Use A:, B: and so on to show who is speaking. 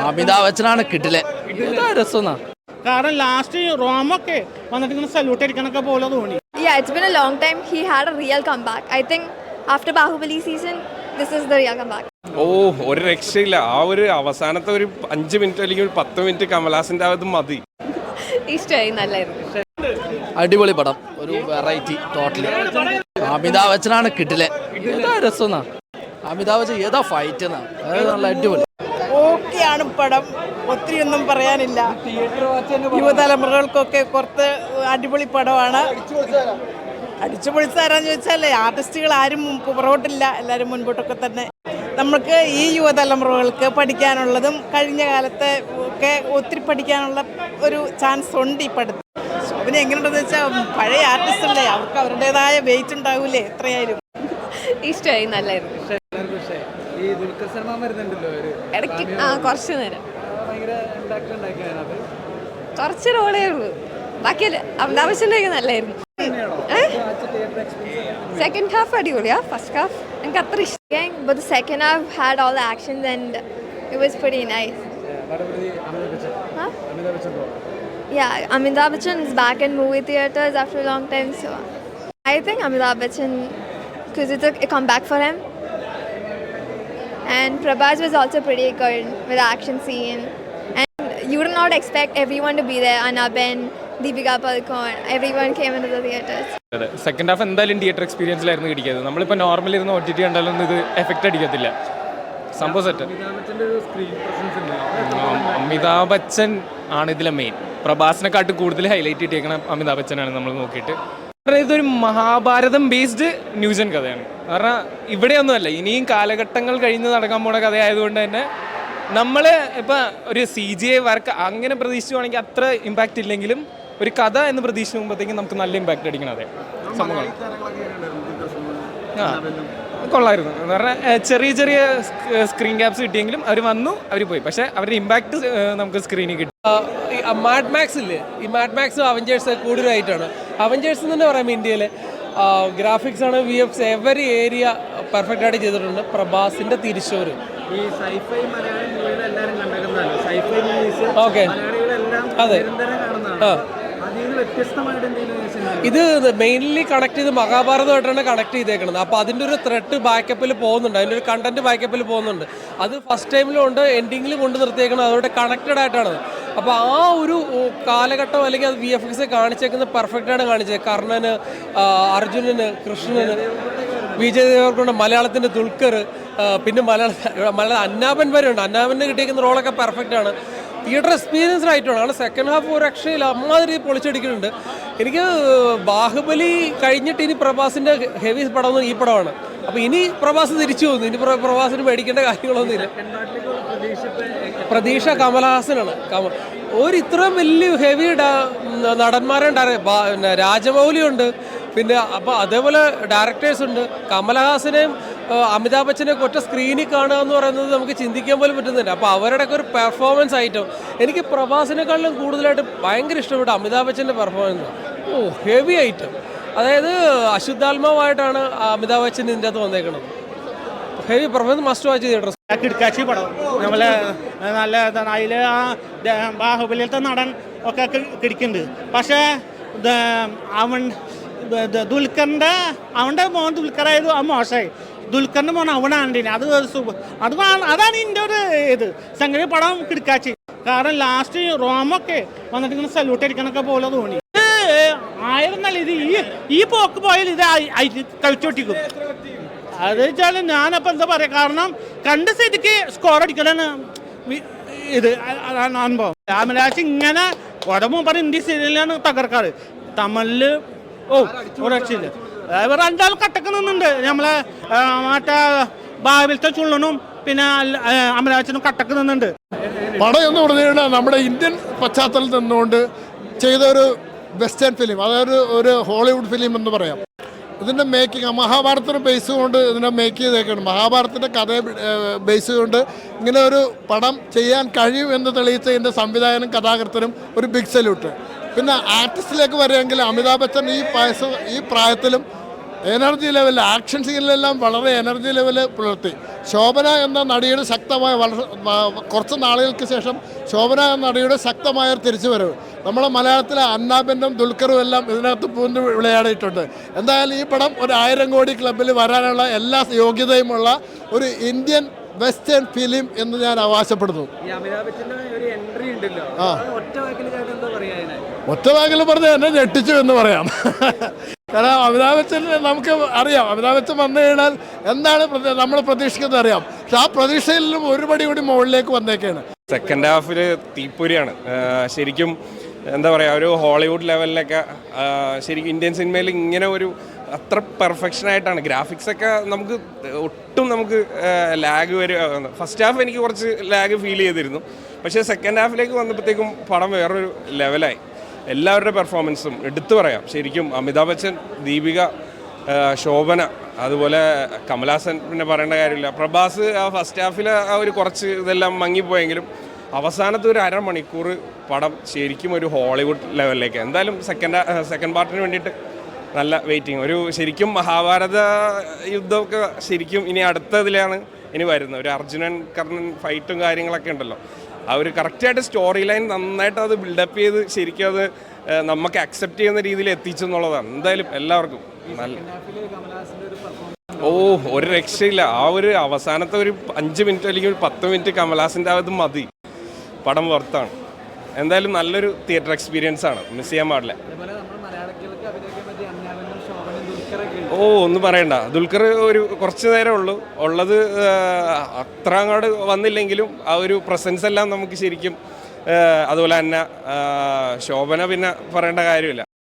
A: അമിതാഭ് ബച്ചനാണ് കിട്ടില്ലേ രസം
B: കാരണം ലാസ്റ്റ് റോമൊക്കെ വന്നിട്ട് ഇങ്ങനെ സല്യൂട്ട് അടിക്കണൊക്കെ പോലെ തോന്നി.
C: Yeah, it's been a long time. He had a real comeback. I think after Bahubali season, this is the real comeback.
D: ഒരു രക്ഷയില്ല. ആ ഒരു അവസാനത്തെ ഒരു 5 മിനിറ്റ് അല്ലെങ്കിൽ ഒരു 10 മിനിറ്റ് കമലഹാസന്റെ അത് മതി.
C: ഇഷ്ടമായി, നല്ലായിരുന്നു.
A: അടിപൊളി പടം, ഒരു വെറൈറ്റി ടോട്ടലി. അമിതാഭ് ബച്ചനാണ് കിട്ടില്ലേ രസം. അമിതാഭ് ബച്ചൻ ഏതാ ഫൈറ്റ് നല്ല അടിപൊളി.
E: ഓക്കെയാണ് പടം, ഒത്തിരി ഒന്നും പറയാനില്ല. യുവതലമുറകൾക്കൊക്കെ കുറച്ച് അടിപൊളി പടമാണ്. അടിച്ചുപൊളിച്ചാരാന്ന് ചോദിച്ചാൽ ആർട്ടിസ്റ്റുകൾ ആരും പുറകോട്ടില്ല, എല്ലാവരും മുൻപോട്ടൊക്കെ തന്നെ. നമുക്ക് ഈ യുവതലമുറകൾക്ക് പഠിക്കാനുള്ളതും കഴിഞ്ഞ കാലത്തെ ഒക്കെ ഒത്തിരി പഠിക്കാനുള്ള ഒരു ചാൻസ് ഉണ്ട് ഈ പടത്തിൽ. ശോഭന എങ്ങനെയുണ്ടെന്ന് വെച്ചാൽ പഴയ ആർട്ടിസ്റ്റല്ലേ, അവർക്ക് അവരുടേതായ വെയിറ്റ് ഉണ്ടാവൂലേ എത്രയായാലും.
C: ഇഷ്ടമായി, നല്ലായിരുന്നു. ഇടയ്ക്ക് കുറച്ച് നേരം കുറച്ച് റോളേ ഉള്ളൂ, ബാക്കിയല്ല. അമിതാഭ് ബച്ചൻ്റെ നല്ലായിരുന്നു. Second half അടിപൊളിയാ, ഫസ്റ്റ് ഹാഫ് എനിക്ക് അത്ര ഇഷ്ടം. But the second half had all the actions and it was pretty nice. Yeah, Amitabh Bachchan is back in movie theaters after a long time, so I think Amitabh Bachchan, because it's a comeback for him. And Prabhas was also pretty good with the action scene. And you did not expect everyone to be there. Anabhen, Deepika Padukone, everyone came into the theaters.
F: Second half എന്തായാലും theatre എക്സ്പീരിയൻസിലായിരുന്നു കിട്ടിയത്. നമ്മളിപ്പോൾ normal ഇരുന്ന് OTT കണ്ടാലൊന്നും ഇത് effect അടിക്കത്തില്ല. സംഭവം set. Amitabh Bachchan ആണ് ഇതിലെ main. പ്രഭാസിനെക്കാട്ട് കൂടുതൽ highlight കിട്ടിയേക്കണം Amitabh ബച്ചനാണ് നമ്മൾ നോക്കിയിട്ട്. ഇതൊരു മഹാഭാരതം ബേസ്ഡ് ന്യൂജൻ കഥയാണ്. കാരണം ഇവിടെയൊന്നുമല്ല, ഇനിയും കാലഘട്ടങ്ങൾ കഴിഞ്ഞ് നടക്കാൻ പോണ കഥയായതുകൊണ്ട് തന്നെ നമ്മൾ ഇപ്പം ഒരു CGI വർക്ക് അങ്ങനെ പ്രതീക്ഷിച്ചുവാണെങ്കിൽ അത്ര ഇമ്പാക്റ്റ് ഇല്ലെങ്കിലും ഒരു കഥ എന്ന് പ്രതീക്ഷിക്കുമ്പോഴത്തേക്കും നമുക്ക് നല്ല ഇമ്പാക്റ്റ് അടിക്കണം. അതെ, സംഭവങ്ങൾ കൊള്ളായിരുന്നു. എന്ന് പറഞ്ഞാൽ ചെറിയ ചെറിയ സ്ക്രീൻ ക്യാപ്സ് കിട്ടിയെങ്കിലും അവർ വന്നു, അവർ പോയി. പക്ഷേ അവരുടെ ഇമ്പാക്റ്റ് നമുക്ക് സ്ക്രീനിൽ കിട്ടും.
G: മാഡ് മാക്സ് ഇല്ലേ, ഈ മാഡ് മാക്സും അവഞ്ചേഴ്സ് കൂടുതലായിട്ടാണ്. അവഞ്ചേഴ്സ് എന്ന് തന്നെ പറയാം, ഇന്ത്യയിലെ ഗ്രാഫിക്സ് ആണ്, VFX എവറി ഏരിയ പെർഫെക്റ്റ് ആയിട്ട് ചെയ്തിട്ടുണ്ട്. പ്രഭാസിന്റെ തിരിച്ചോറ് ഓക്കെ, അതെ. ഇത് മെയിൻലി കണക്ട് ചെയ്ത് മഹാഭാരതമായിട്ടാണ് കണക്ട് ചെയ്തേക്കുന്നത്. അപ്പോൾ അതിൻ്റെ ഒരു ത്രെഡ് ബാക്കപ്പിൽ പോകുന്നുണ്ട്, അതിൻ്റെ ഒരു കണ്ടന്റ് ബാക്കപ്പിൽ പോകുന്നുണ്ട്. അത് ഫസ്റ്റ് ടൈമിലും ഉണ്ട്, എൻഡിങ്ങിലും കൊണ്ട് നിർത്തിയേക്കുന്നത് അതോടെ കണക്റ്റഡ് ആയിട്ടാണ്. അപ്പോൾ ആ ഒരു കാലഘട്ടം അല്ലെങ്കിൽ അത് VFX കാണിച്ചേക്കുന്നത് പെർഫെക്റ്റാണ് കാണിച്ചത്. കർണന്, അർജുനന്, കൃഷ്ണന്, വിജയ് ദേവർകൊണ്ട്, മലയാളത്തിൻ്റെ ദുൽഖർ, പിന്നെ മലയാളം അന്നാപൻ വരെ ഉണ്ട്. അന്നാപന് കിട്ടിയിരിക്കുന്ന റോളൊക്കെ പെർഫെക്റ്റ് ആണ്. തിയേറ്റർ എക്സ്പീരിയൻസ് ആയിട്ടാണ്. ആണ് സെക്കൻഡ് ഹാഫ് ഒരു രക്ഷയിൽ അമ്മാതിരി പൊളിച്ചടിക്കുന്നുണ്ട്. എനിക്ക് ബാഹുബലി കഴിഞ്ഞിട്ട് ഇനി പ്രഭാസിൻ്റെ ഹെവി പടം ഈ പടമാണ്. അപ്പോൾ ഇനി പ്രഭാസ് തിരിച്ചു പോകുന്നു. ഇനി പ്രഭാസിന് മേടിക്കേണ്ട കാര്യങ്ങളൊന്നുമില്ല. പ്രതീക്ഷ കമലഹാസനാണ്. ഒരു ഇത്രയും വലിയ ഹെവി നടന്മാരുണ്ടായിരുന്നു. രാജമൗലി ഉണ്ട്, പിന്നെ അപ്പോൾ അതേപോലെ ഡയറക്ടേഴ്സ് ഉണ്ട്. കമലഹാസനെയും അമിതാഭ് ബച്ചനെ ഒറ്റ സ്ക്രീനിൽ കാണുക എന്ന് പറയുന്നത് നമുക്ക് ചിന്തിക്കാൻ പോലും പറ്റുന്നില്ല. അപ്പോൾ അവരുടെയൊക്കെ ഒരു പെർഫോമൻസ് ഐറ്റം എനിക്ക് പ്രഭാസിനെക്കാളും കൂടുതലായിട്ട് ഭയങ്കര ഇഷ്ടപ്പെട്ടു അമിതാഭ് ബച്ചൻ്റെ പെർഫോമൻസ്. ഹെവി ഐറ്റം, അതായത് അശുദ്ധാത്മാവായിട്ടാണ് അമിതാഭ് ബച്ചൻ ഇതിൻ്റെ അകത്ത് വന്നേക്കുന്നത്. Heavy performance must watch theatre.
B: കിടക്കാച്ചി പടം നമ്മളെ നല്ല അതിൽ ആ ബാഹുബലിയിലത്തെ നടൻ ഒക്കെ കിടക്കുന്നുണ്ട്. പക്ഷേ ദുൽഖറിൻ്റെ അവൻ്റെ മോൻ ദുൽഖറായത് ആ മോശമായി. ദുൽഖറിൻ്റെ മോൻ അവനാണ്ടിന് അത് അതാണ് ഇതിൻ്റെ ഒരു ഇത് സംഗതി. പടം കിടക്കാച്ചി. കാരണം ലാസ്റ്റ് റോമൊക്കെ വന്നിട്ട് ഇങ്ങനെ സല്യൂട്ട് അടിക്കണൊക്കെ പോലെ തോന്നി. ആയിരുന്നല്ല ഇത് ഈ പോക്ക് പോയാൽ ഇത് കളിച്ചോട്ടിക്കും. അത് വെച്ചാൽ ഞാനപ്പോൾ എന്താ പറയുക, കാരണം കണ്ട സ്ഥിതിക്ക് സ്കോർ അടിക്കലാണ് ഇത് അനുഭവം. രാമരാജ് ഇങ്ങനെ ഉടമ്പ് പറഞ്ഞ ഇന്ത്യ സീരിയലിലാണ് തകർക്കാറ്. തമിഴിൽ രക്ഷയില്ല. ഇവർ രണ്ടാളും കട്ടക്ക് നിന്നുണ്ട്. നമ്മളെ മറ്റേ ബാബിലത്തെ ചുള്ളനും പിന്നെ അമരാജനും കട്ടക്ക് നിന്നുണ്ട്.
H: പടം എന്ന് പറഞ്ഞു കഴിഞ്ഞാൽ നമ്മുടെ ഇന്ത്യൻ പശ്ചാത്തലത്തിൽ നിന്നുകൊണ്ട് ചെയ്ത ഒരു വെസ്റ്റേൺ ഫിലിം, അതായത് ഒരു ഹോളിവുഡ് ഫിലിം എന്ന് പറയാം. ഇതിൻ്റെ മേക്കിംഗ് മഹാഭാരതത്തിന് ബേസ് കൊണ്ട് ഇതിനെ മേക്ക് ചെയ്തേക്കാണ്. മഹാഭാരതത്തിൻ്റെ കഥയെ ബേസ് കൊണ്ട് ഇങ്ങനെ ഒരു പടം ചെയ്യാൻ കഴിയും എന്ന് തെളിയിച്ചതിൻ്റെ സംവിധായകനും കഥാകൃത്തനും ഒരു ബിഗ് സല്യൂട്ട്. പിന്നെ ആർട്ടിസ്റ്റിലേക്ക് വരികയെങ്കിൽ അമിതാഭ് ബച്ചൻ ഈ പ്രായത്തിലും എനർജി ലെവൽ, ആക്ഷൻ സീനിലെല്ലാം വളരെ എനർജി ലെവൽ പുലർത്തി. ശോഭന എന്ന നടിയുടെ ശക്തമായ കുറച്ച് നാളുകൾക്ക് ശേഷം ശോഭന എന്ന നടിയുടെ ശക്തമായ തിരിച്ചുവരവ്. നമ്മളെ മലയാളത്തിലെ അന്നാബെന്നും ദുൽഖറും എല്ലാം ഇതിനകത്ത് പൂന്ന് വിളയാടിയിട്ടുണ്ട്. എന്തായാലും ഈ പടം ഒരു 1000 കോടി ക്ലബ്ബിൽ വരാനുള്ള എല്ലാ യോഗ്യതയുമുള്ള ഒരു ഇന്ത്യൻ വെസ്റ്റേൺ ഫിലിം എന്ന് ഞാൻ അവകാശപ്പെടുന്നു. ഒറ്റ വാക്കിൽ പറഞ്ഞ എന്നെ ഞെട്ടിച്ചു എന്ന് പറയാം. കാരണം അമിതാഭ് ബച്ചൻ നമുക്ക് അറിയാം, അമിതാഭ് ബച്ചൻ വന്നു കഴിഞ്ഞാൽ എന്താണ് നമ്മൾ പ്രതീക്ഷിക്കുന്നത് അറിയാം. പക്ഷെ ആ പ്രതീക്ഷയിലും ഒരുപടി കൂടി മുകളിലേക്ക് വന്നേക്കാണ്.
D: സെക്കൻഡ് ഹാഫിൽ തീപ്പൊരിയാണ് ശരിക്കും. എന്താ പറയുക, ഒരു ഹോളിവുഡ് ലെവലിലൊക്കെ ശരിക്കും ഇന്ത്യൻ സിനിമയിൽ ഇങ്ങനെ ഒരു അത്ര പെർഫെക്ഷനായിട്ടാണ്. ഗ്രാഫിക്സൊക്കെ നമുക്ക് ഒട്ടും നമുക്ക് ലാഗ് വരിക. ഫസ്റ്റ് ഹാഫ് എനിക്ക് കുറച്ച് ലാഗ് ഫീൽ ചെയ്തിരുന്നു. പക്ഷേ സെക്കൻഡ് ഹാഫിലേക്ക് വന്നപ്പോഴത്തേക്കും പടം വേറൊരു ലെവലായി. എല്ലാവരുടെ പെർഫോമൻസും എടുത്തു പറയാം. ശരിക്കും അമിതാഭ് ബച്ചൻ, ദീപിക, ശോഭന, അതുപോലെ കമലഹാസൻ പിന്നെ പറയേണ്ട കാര്യമില്ല. പ്രഭാസ് ആ ഫസ്റ്റ് ഹാഫിൽ ആ ഒരു കുറച്ച് ഇതെല്ലാം മങ്ങിപ്പോയെങ്കിലും അവസാനത്തെ ഒരു അരമണിക്കൂർ പടം ശരിക്കും ഒരു ഹോളിവുഡ് ലെവലിലേക്ക്. എന്തായാലും സെക്കൻഡ് പാർട്ടിന് വേണ്ടിയിട്ട് നല്ല വെയിറ്റിംഗ്. ഒരു ശരിക്കും മഹാഭാരത യുദ്ധമൊക്കെ ശരിക്കും ഇനി അടുത്തതിലാണ് ഇനി വരുന്നത്. ഒരു അർജുനൻ കർണൻ ഫൈറ്റും കാര്യങ്ങളൊക്കെ ഉണ്ടല്ലോ. ആ ഒരു കറക്റ്റായിട്ട് സ്റ്റോറി ലൈൻ നന്നായിട്ട് അത് ബിൽഡപ്പ് ചെയ്ത് ശരിക്കും അത് നമുക്ക് അക്സെപ്റ്റ് ചെയ്യുന്ന രീതിയിൽ എത്തിച്ചു എന്നുള്ളതാണ്. എന്തായാലും എല്ലാവർക്കും നല്ല ഒരു രക്ഷയില്ല. ആ ഒരു അവസാനത്തെ ഒരു 5 മിനിറ്റ് അല്ലെങ്കിൽ ഒരു 10 മിനിറ്റ് കമലഹാസൻ്റെ അത് മതി. പടം വർത്താണ്. എന്തായാലും നല്ലൊരു തിയേറ്റർ എക്സ്പീരിയൻസ് ആണ്, മിസ് ചെയ്യാൻ പാടില്ല. ഒന്നും പറയണ്ട. ദുൽഖർ ഒരു കുറച്ച് നേരം ഉള്ളത് അത്ര അങ്ങോട്ട് വന്നില്ലെങ്കിലും ആ ഒരു പ്രസൻസ് എല്ലാം നമുക്ക് ശരിക്കും. അതുപോലെ തന്നെ ശോഭന പിന്നെ പറയേണ്ട കാര്യമില്ല.